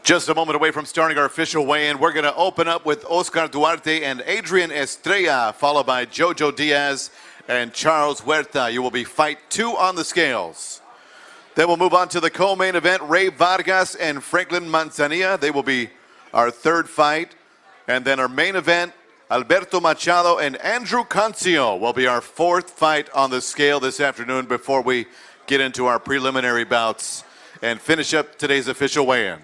Just a moment away from starting our official weigh-in, we're going to open up with Oscar Duarte and Adrian Estrella, followed by Jojo Diaz and Charles Huerta. You will be fight 2 on the scales. Then we'll move on to the co-main event, Ray Vargas and Franklin Manzanilla. They will be our 3rd fight. And then our main event, Alberto Machado and Andrew Cancio will be our 4th fight on the scale this afternoon before we get into our preliminary bouts and finish up today's official weigh-in.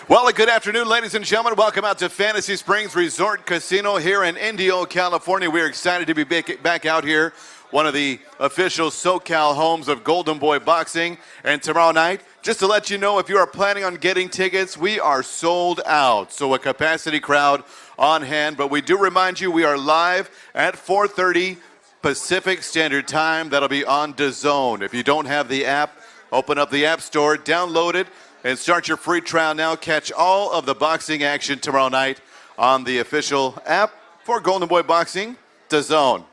Well, good afternoon, ladies and gentlemen. Welcome out to Fantasy Springs Resort Casino here in Indio, California. We're excited to be back out here, one of the official SoCal homes of Golden Boy Boxing. And tomorrow night, just to let you know, if you are planning on getting tickets, we are sold out. So a capacity crowd on hand. But we do remind you, we are live at 4:30 Pacific Standard Time. That'll be on DAZN. If you don't have the app, open up the App Store, download it, and start your free trial now. Catch all of the boxing action tomorrow night on the official app for Golden Boy Boxing, DAZN.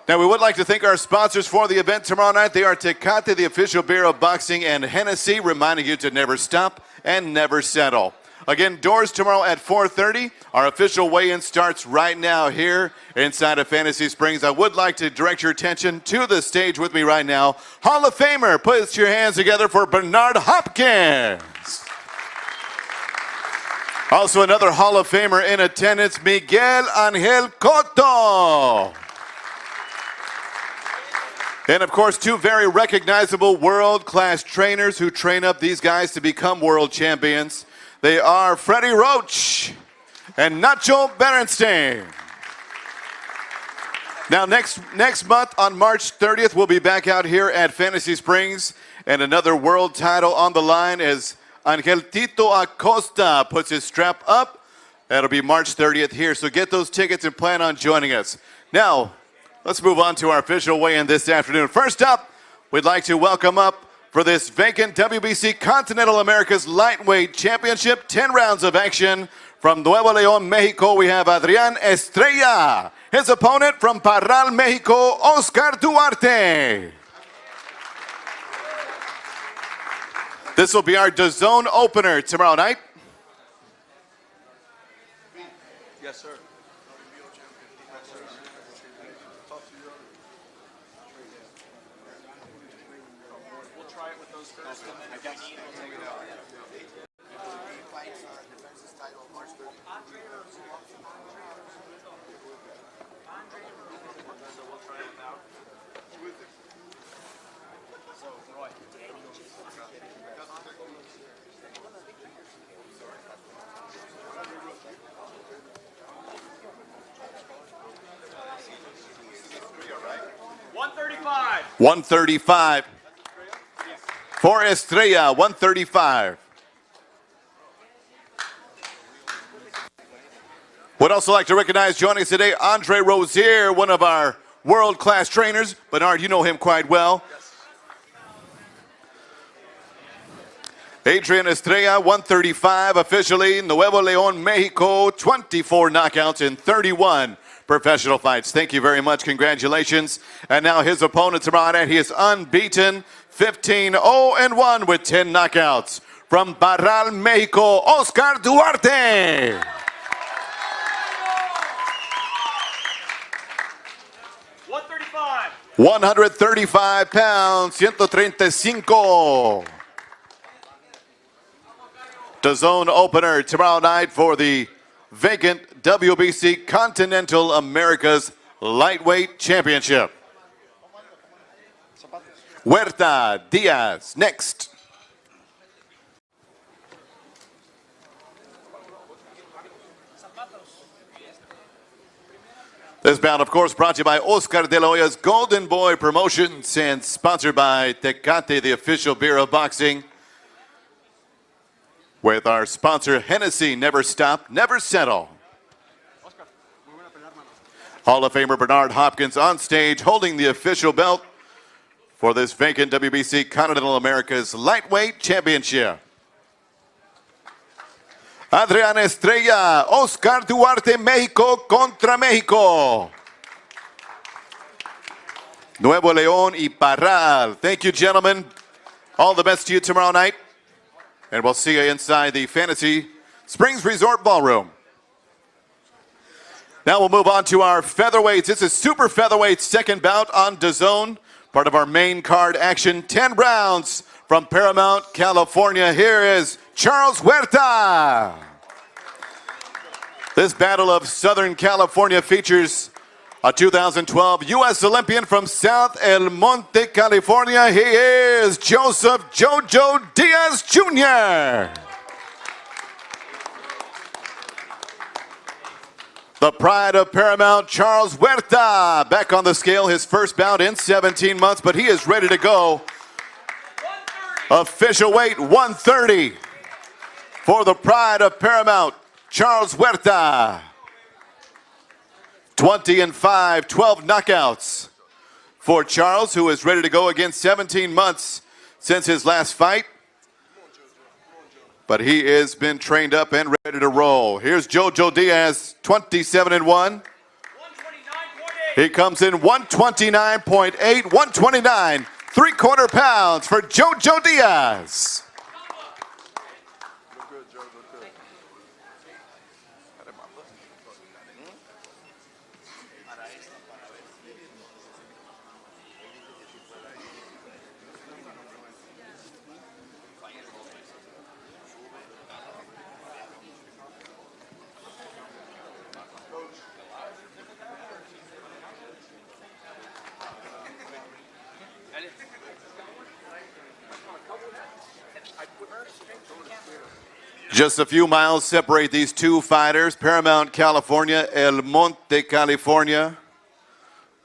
Now, we would like to thank our sponsors for the event tomorrow night. They are Tecate, the official beer of boxing, and Hennessy, reminding you to never stop and never settle. Again, doors tomorrow at 4:30. Our official weigh-in starts right now here inside of Fantasy Springs. I would like to direct your attention to the stage with me right now. Hall of Famer, put your hands together for Bernard Hopkins. Also another Hall of Famer in attendance, Miguel Angel Cotto. And of course, 2 very recognizable world-class trainers who train up these guys to become world champions. They are Freddie Roach and Nacho Berenstein. Now, next month on March 30th, we'll be back out here at Fantasy Springs, and another world title on the line as Angel Tito Acosta puts his strap up. That'll be March 30th here, so get those tickets and plan on joining us. Now, let's move on to our official weigh-in this afternoon. First up, we'd like to welcome up for this vacant WBC Continental America's Lightweight Championship, 10 rounds of action. From Nuevo León, Mexico, we have Adrian Estrella. His opponent from Parral, Mexico, Oscar Duarte. This will be our DAZN opener tomorrow night. Yes, sir. We'll try it with those first. So we'll try it without. 135. 135. For Estrella, 135. Would also like to recognize joining us today, Andre Rozier, one of our world-class trainers. Bernard, you know him quite well. Adrian Estrella, 135, officially Nuevo León, Mexico, 24 knockouts in 31 professional fights. Thank you very much. Congratulations. And now his opponent tomorrow night, he is unbeaten, 15-0-1 with 10 knockouts. From Parral, Mexico, Oscar Duarte. $135 pounds, 135. DAZN opener tomorrow night for the vacant WBC Continental America's Lightweight Championship. Huerta, Diaz, next. This bout, of course, brought to you by Oscar de la Hoya's Golden Boy Promotions and sponsored by Tecate, the official beer of boxing. With our sponsor, Hennessy, never stop, never settle. Hall of Famer Bernard Hopkins on stage holding the official belt for this vacant WBC Continental America's Lightweight Championship. Adrián Estrella, Oscar Duarte, México contra México. Nuevo León y Parral. Thank you, gentlemen. All the best to you tomorrow night. And we'll see you inside the Fantasy Springs Resort Ballroom. Now we'll move on to our featherweights. This is super featherweight second bout on DAZN. Part of our main card action. 10 rounds from Paramount, California. Here is Charles Huerta. This battle of Southern California features a 2012 U.S. Olympian from South El Monte, California. He is Joseph Jojo Diaz Jr. The pride of Paramount, Charles Huerta, back on the scale, his first bout in 17 months, but he is ready to go. Official weight 130 for the pride of Paramount, Charles Huerta. 20-5, 12 knockouts for Charles, who is ready to go again. 17 months since his last fight. But he has been trained up and ready to roll. Here's Jojo Diaz, 27-1. He comes in 129.8, 129, 3/4 pounds for Jojo Diaz. Just a few miles separate these two fighters. Paramount, California, El Monte, California.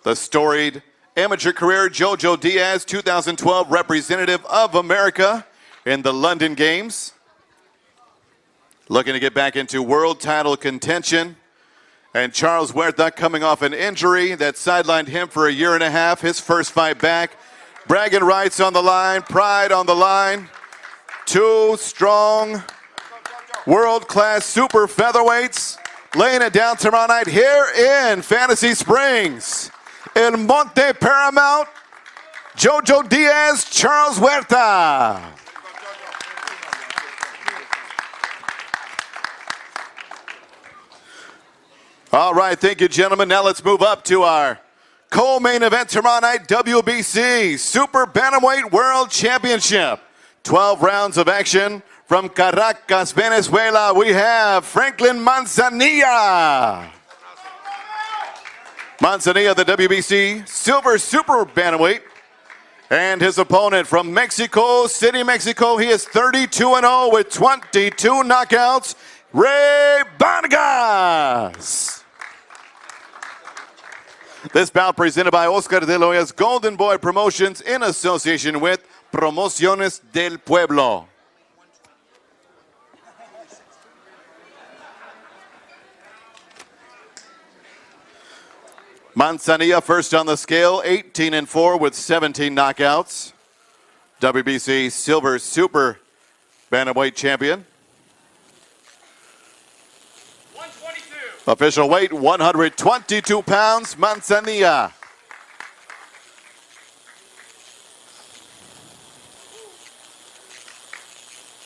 The storied amateur career, Jojo Diaz, 2012 representative of America in the London Games. Looking to get back into world title contention. And Charles Huerta coming off an injury that sidelined him for a year and a half. His first fight back. Bragging rights on the line, pride on the line. Two strong world-class super featherweights laying it down tomorrow night here in Fantasy Springs. El Monte, Paramount, Jojo Diaz, Charles Huerta. All right, thank you, gentlemen. Now let's move up to our co-main event tomorrow night, WBC Super Bantamweight World Championship. 12 rounds of action. From Caracas, Venezuela, we have Franklin Manzanilla. Manzanilla, the WBC Silver Super Bantamweight. And his opponent from Mexico City, Mexico, he is 32-0 with 22 knockouts, Ray Vargas. This bout presented by Oscar de la Hoya's Golden Boy Promotions in association with Promociones del Pueblo. Manzanilla first on the scale, 18-4 with 17 knockouts. WBC Silver Super Bantamweight champion. 122. Official weight 122 pounds, Manzanilla.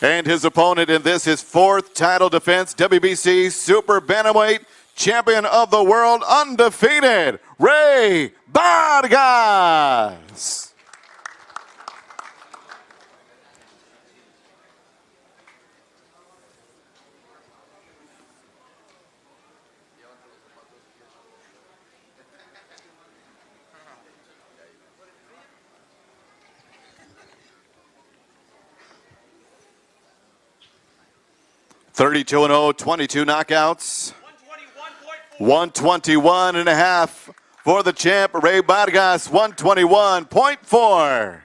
And his opponent in this, his fourth title defense, WBC Super Bantamweight champion of the world, undefeated, Ray Vargas. (32-0), 22 knockouts. 121.5 for the champ, Ray Vargas, 121.4.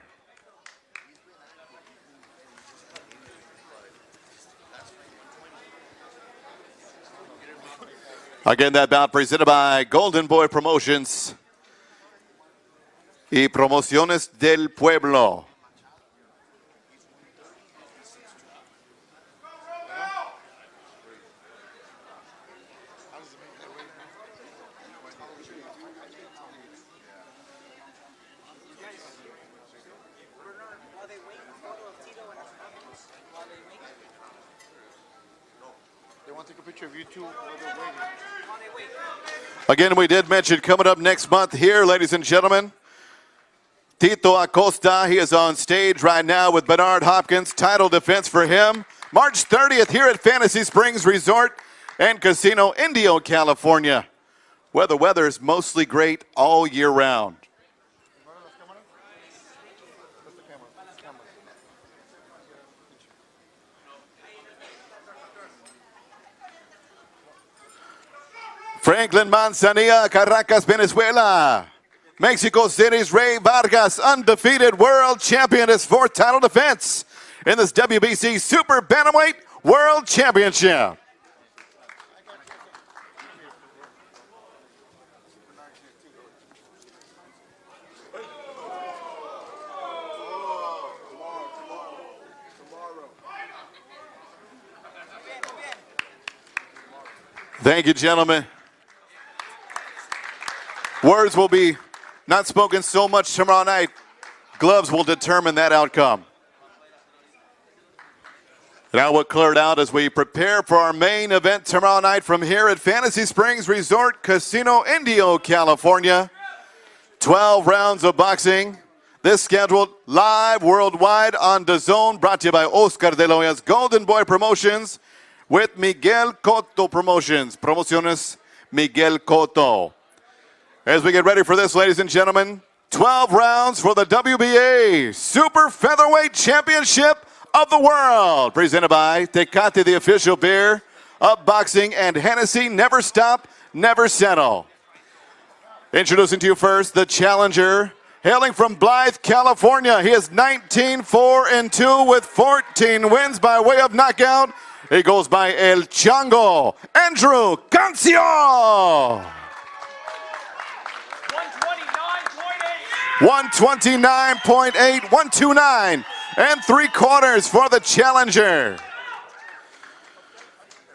Again, that bout presented by Golden Boy Promotions y Promociones del Pueblo. Again, we did mention coming up next month here, ladies and gentlemen, Tito Acosta. He is on stage right now with Bernard Hopkins. Title defense for him. March 30th here at Fantasy Springs Resort and Casino, Indio, California, where the weather is mostly great all year round. Franklin Manzanilla, Caracas, Venezuela. Mexico City's Ray Vargas, undefeated world champion, his fourth title defense in this WBC Super Bantamweight World Championship. Thank you, gentlemen. Words will be not spoken so much tomorrow night. Gloves will determine that outcome. Now we're cleared out as we prepare for our main event tomorrow night from here at Fantasy Springs Resort Casino, Indio, California. 12 rounds of boxing. This scheduled live worldwide on DAZN, brought to you by Oscar de la Hoya's Golden Boy Promotions with Miguel Cotto Promotions. Promociones Miguel Cotto. As we get ready for this, ladies and gentlemen, 12 rounds for the WBA Super Featherweight Championship of the World, presented by Tecate, the official beer of boxing, and Hennessy, never stop, never settle. Introducing to you first, the challenger, hailing from Blythe, California. He is 19-4-2 with 14 wins by way of knockout. He goes by El Chango, Andrew Cancio. 129.8, 129 3/4 for the challenger.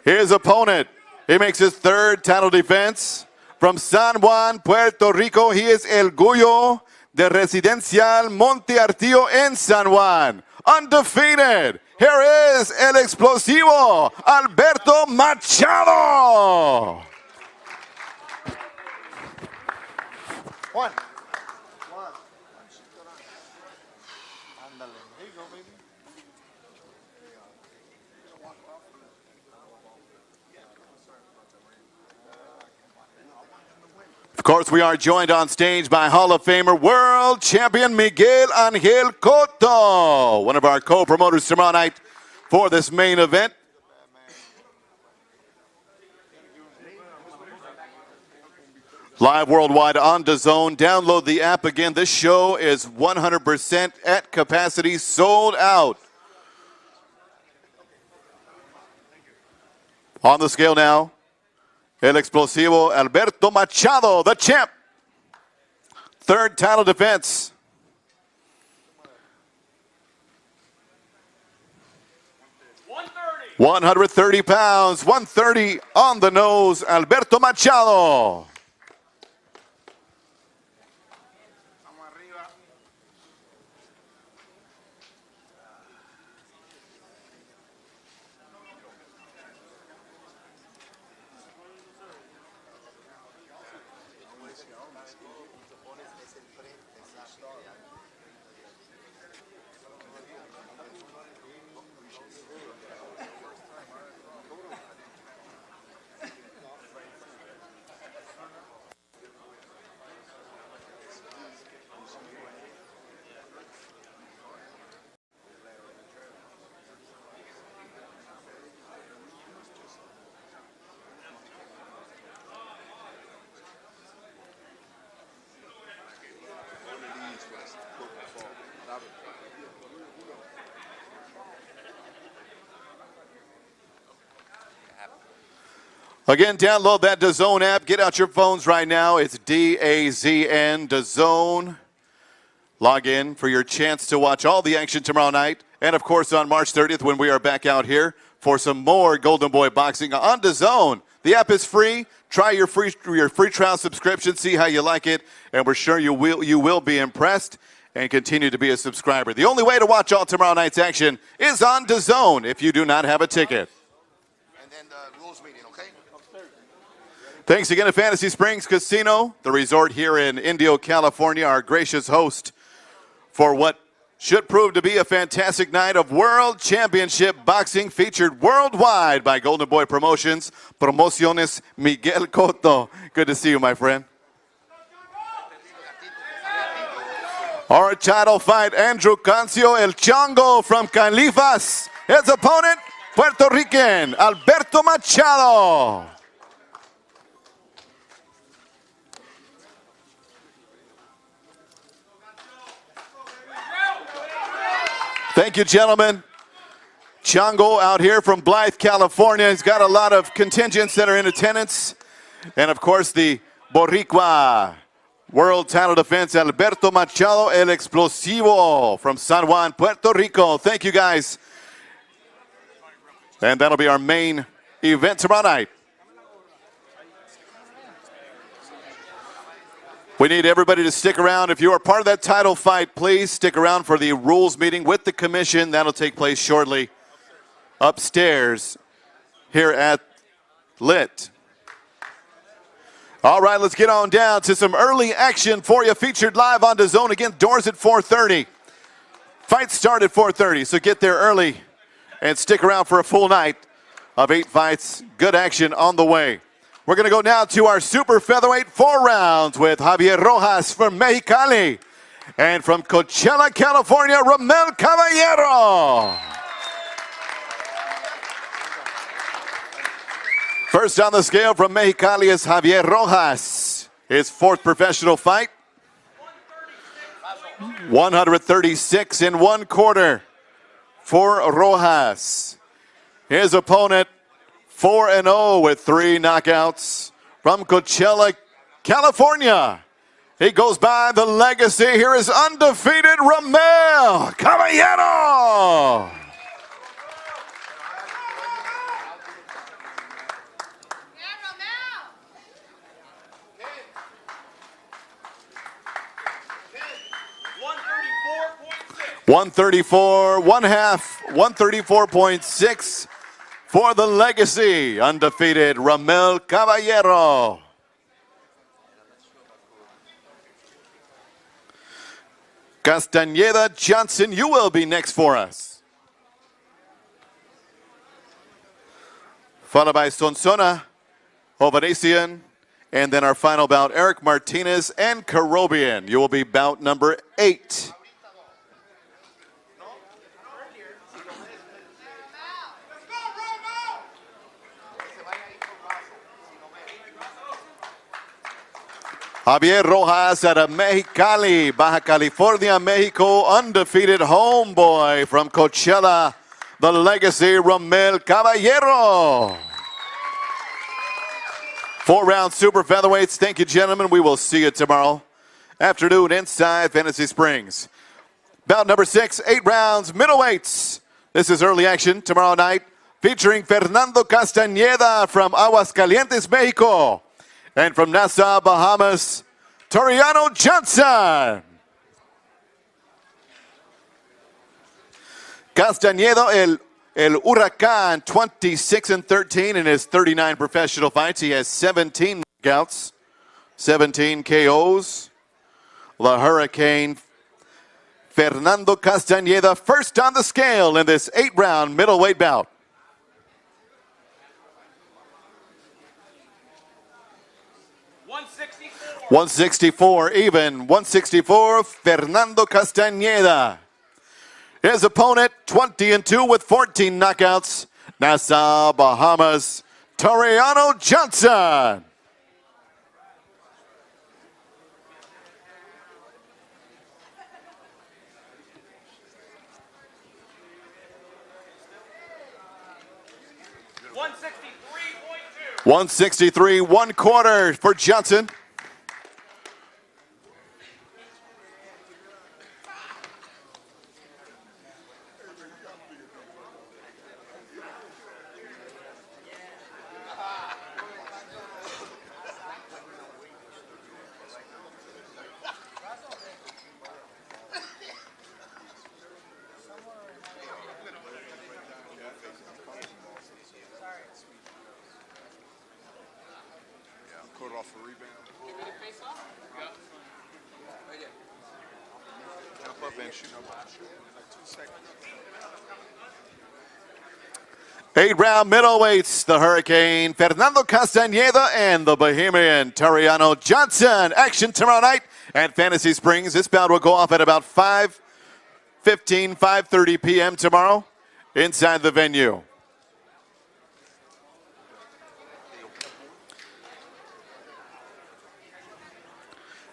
His opponent, he makes his third title defense from San Juan, Puerto Rico. He is El Gullo de Residencial Monte Artillo in San Juan. Undefeated. Here is El Explosivo, Alberto Machado. One. Of course, we are joined on stage by Hall of Famer world champion Miguel Angel Cotto, one of our co-promoters tomorrow night for this main event. Live worldwide on DAZN. Download the app again. This show is 100% at capacity, sold out. On the scale now, El Explosivo Alberto Machado, the champ. Third title defense. $130. 130 pounds, 130 on the nose, Alberto Machado. Again, download that DAZN app. Get out your phones right now. It's DAZN, DAZN. Log in for your chance to watch all the action tomorrow night. And, of course, on March 30th when we are back out here for some more Golden Boy boxing on DAZN. The app is free. Try your free trial subscription. See how you like it. And we're sure you will be impressed and continue to be a subscriber. The only way to watch all tomorrow night's action is on DAZN if you do not have a ticket. And then the rules meeting, okay? Thanks again to Fantasy Springs Casino, the resort here in Indio, California, our gracious host for what should prove to be a fantastic night of World Championship Boxing featured worldwide by Golden Boy Promotions. Promociones Miguel Cotto. Good to see you, my friend. Our title fight, Andrew Cancio El Chongo from Califas. His opponent, Puerto Rican, Alberto Machado. Thank you, gentlemen. Chongo out here from Blythe, California. He's got a lot of contingents that are in attendance. And, of course, the Boricua world title defense, Alberto Machado El Explosivo from San Juan, Puerto Rico. Thank you, guys. And that'll be our main event tomorrow night. We need everybody to stick around. If you are part of that title fight, please stick around for the rules meeting with the commission. That'll take place shortly upstairs here at Lit. All right, let's get on down to some early action for you, featured live on DAZN. Again, doors at 4:30. Fights start at 4:30, so get there early and stick around for a full night of 8 fights. Good action on the way. We're going to go now to our super featherweight 4 rounds with Javier Rojas from Mexicali. And from Coachella, California, Romel Caballero. First on the scale from Mexicali is Javier Rojas. His 4th professional fight. 136 1/4 for Rojas. His opponent, 4-0 with 3 knockouts from Coachella, California. He goes by the legacy. Here is undefeated Romel Caballero. $134.6 for the legacy, undefeated Romel Caballero. Castañeda Johnson, you will be next for us. Followed by Sonsona, Ovanesian, and then our final bout, Eric Martinez and Karobian. You will be bout number 8. Javier Rojas out of Mexicali, Baja California, Mexico, undefeated homeboy from Coachella, the legacy Romel Caballero. 4-round super featherweights. Thank you, gentlemen. We will see you tomorrow afternoon inside Fantasy Springs. Bout number 6, 8 rounds, middleweights. This is early action tomorrow night, featuring Fernando Castañeda from Aguascalientes, Mexico. And from Nassau, Bahamas, Toriano Johnson. Castañeda, El Huracán, 26-13 in his 39 professional fights. He has 17 knockouts, 17 KOs. The Hurricane, Fernando Castañeda, first on the scale in this 8-round middleweight bout. 164 even, 164, Fernando Castañeda. His opponent, 20-2 with 14 knockouts, Nassau, Bahamas, Toriano Johnson. 163, 1/4 for Johnson. Cut off a rebound. Jump up and shoot. Like 2 seconds. 8-round middleweights, the Hurricane Fernando Castañeda and the Bohemian Toriano Johnson. Action tomorrow night at Fantasy Springs. This bout will go off at about 5:15, 5:30 p.m. tomorrow inside the venue.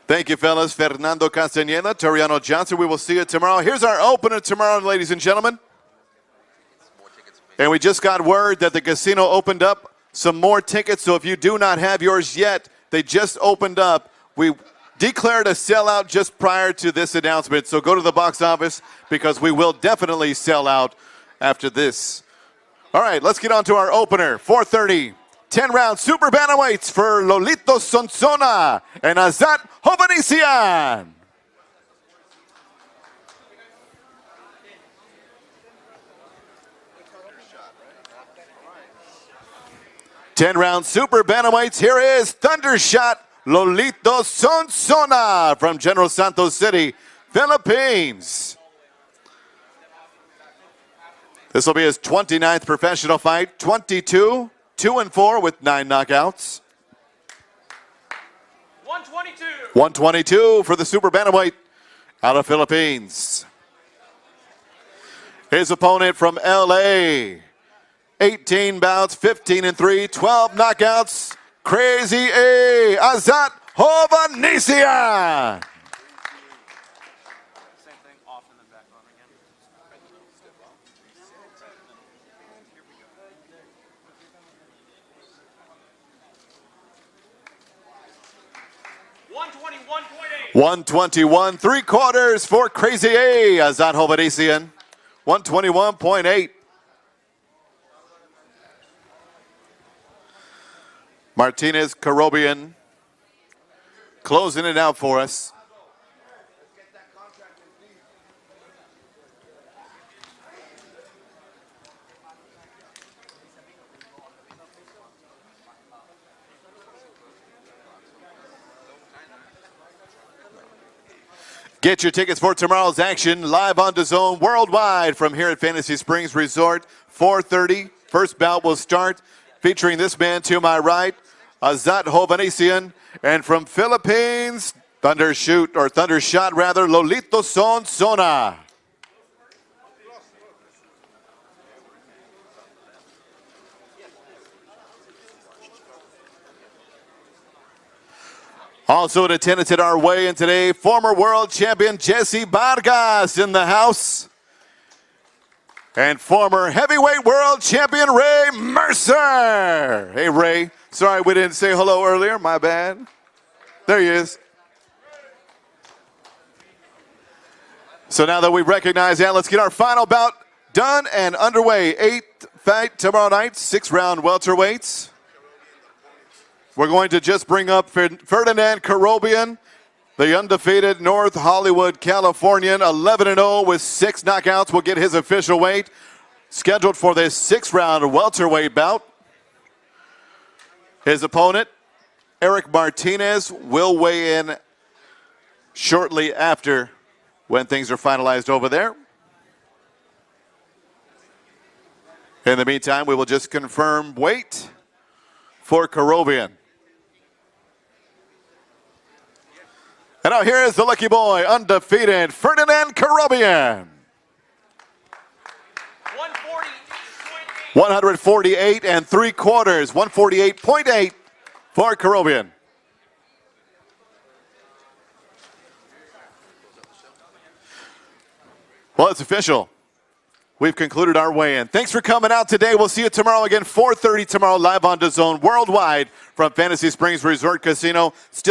Thank you, fellas. Fernando Castañeda, Toriano Johnson. We will see you tomorrow. Here's our opener tomorrow, ladies and gentlemen. And we just got word that the casino opened up some more tickets. So if you do not have yours yet, they just opened up. We declared a sellout just prior to this announcement. So go to the box office because we will definitely sell out after this. All right, let's get on to our opener. 4:30. 10-round super bantamweights for Lolito Sonsona and Azat Hovhannisyan. Ten-round super bantamweights. Here is Thundershot Lolito Sonsona from General Santos City, Philippines. This will be his 29th professional fight. 22, 2-4 with 9 knockouts. 122. 122 for the super bantamweight out of Philippines. His opponent from LA. 18 bouts, 15-3, 12 knockouts. Crazy A, Azat Hovhannisyan. Same thing, off in the back arm again. 121.8. 121, 3/4 for Crazy A, Azat Hovhannisyan. 121.8. Martinez Karobian closing it out for us. Get your tickets for tomorrow's action live on DAZN worldwide from here at Fantasy Springs Resort. 4:30. First bout will start featuring this man to my right, Azat Hovhannisyan, and from Philippines, Thundershot Lolito Sonsona. Also in attendance at our weigh-in today, former world champion Jesse Vargas in the house. And former heavyweight world champion Ray Mercer. Hey, Ray. Sorry we didn't say hello earlier. My bad. There he is. So now that we've recognized that, let's get our final bout done and underway. 8th fight tomorrow night, 6-round welterweights. We're going to just bring up Ferdinand Karobian, the undefeated North Hollywood Californian, 11-0 with 6 knockouts. Will get his official weight. Scheduled for this 6-round welterweight bout. His opponent, Eric Martinez, will weigh in shortly after when things are finalized over there. In the meantime, we will just confirm weight for Karobian. And now here is the lucky boy, undefeated Ferdinand Karobian. 148 3/4, 148.8 for Karobian. Well, it's official. we've concluded our weigh-in. Thanks for coming out today. We'll see you tomorrow again, 4:30 tomorrow, live on DAZN worldwide from Fantasy Springs Resort Casino.